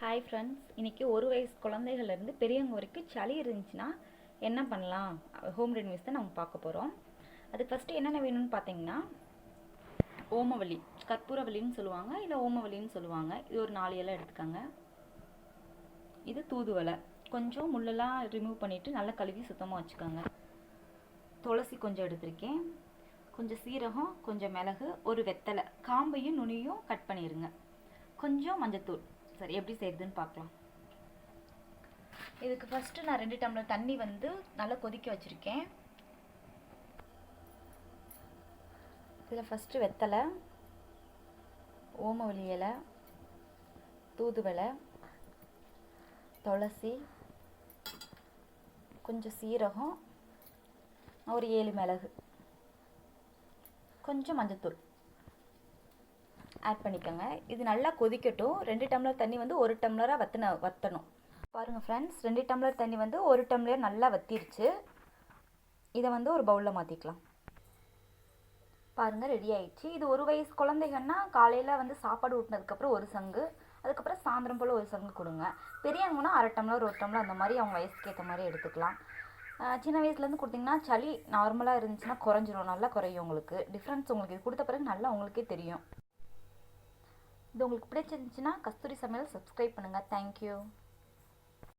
Hi friends, இன்றைக்கி ஒரு வயசு குழந்தைகள்லேருந்து பெரியவங்க வரைக்கும் சளி இருந்துச்சுன்னா என்ன பண்ணலாம், ஹோம் ரெமிடிஸ் தான் நம்ம பார்க்க போகிறோம். அதுக்கு ஃபஸ்ட்டு என்னென்ன வேணும்னு பார்த்தீங்கன்னா, ஓமவல்லி, கற்பூரவல்லின்னு சொல்லுவாங்க, இல்லை ஓமவல்லின்னு சொல்லுவாங்க. இது ஒரு 4 இலை எடுத்துக்கோங்க. இது தூதுவளை, கொஞ்சம் முள்ளெல்லாம் ரிமூவ் பண்ணிவிட்டு நல்லா கழுவி சுத்தமாக வச்சுக்கோங்க. துளசி கொஞ்சம் எடுத்திருக்கேன், கொஞ்சம் சீரகம், கொஞ்சம் மிளகு, ஒரு வெத்தலை, காம்பையும் நுனியும் கட் பண்ணிடுங்க, கொஞ்சம் மஞ்சத்தூள். சரி, எப்படி செய்யுதுன்னு பார்க்கலாம். இதுக்கு ஃபஸ்ட்டு நான் 2 டம்ளர் தண்ணி நல்லா கொதிக்க வச்சுருக்கேன். இதில் ஃபஸ்ட்டு வெத்தலை, ஓமவல்லி இலை, தூதுவளை, துளசி, கொஞ்சம் சீரகம், ஒரு 7 மிளகு, கொஞ்சம் மஞ்சத்தூள் ஆட் பண்ணிக்கோங்க. இது நல்லா கொதிக்கட்டும். 2 டம்ளர் தண்ணி 1 டம்ளராக வற்றணும். பாருங்கள் ஃப்ரெண்ட்ஸ், 2 டம்ளர் தண்ணி 1 டம்ளர் நல்லா வற்றிருச்சு. இதை ஒரு பவுலில் மாற்றிக்கலாம். பாருங்கள், ரெடி ஆயிடுச்சு. இது ஒரு வயசு குழந்தைங்கன்னா காலையில் சாப்பாடு ஊட்டினதுக்கப்புறம் ஒரு சங்கு, அதுக்கப்புறம் சாயந்தரம் போல் ஒரு சங்கு கொடுங்க. பெரியவங்கன்னா அரை டம்ளர் 1 டம்ளர் அந்த மாதிரி அவங்க வயசுக்கு ஏற்ற மாதிரி எடுத்துக்கலாம். சின்ன வயசுலேருந்து கொடுத்திங்கன்னா சளி நார்மலாக இருந்துச்சுன்னா குறைஞ்சிரும், நல்லா குறையும். உங்களுக்கு டிஃப்ரென்ஸ் உங்களுக்கு இது கொடுத்த பிறகு நல்லா உங்களுக்கே தெரியும். இது உங்களுக்கு பிடிச்சிருந்துச்சுன்னா கஸ்தூரி சமையல் சப்ஸ்கிரைப் பண்ணுங்கள். தேங்க்யூ.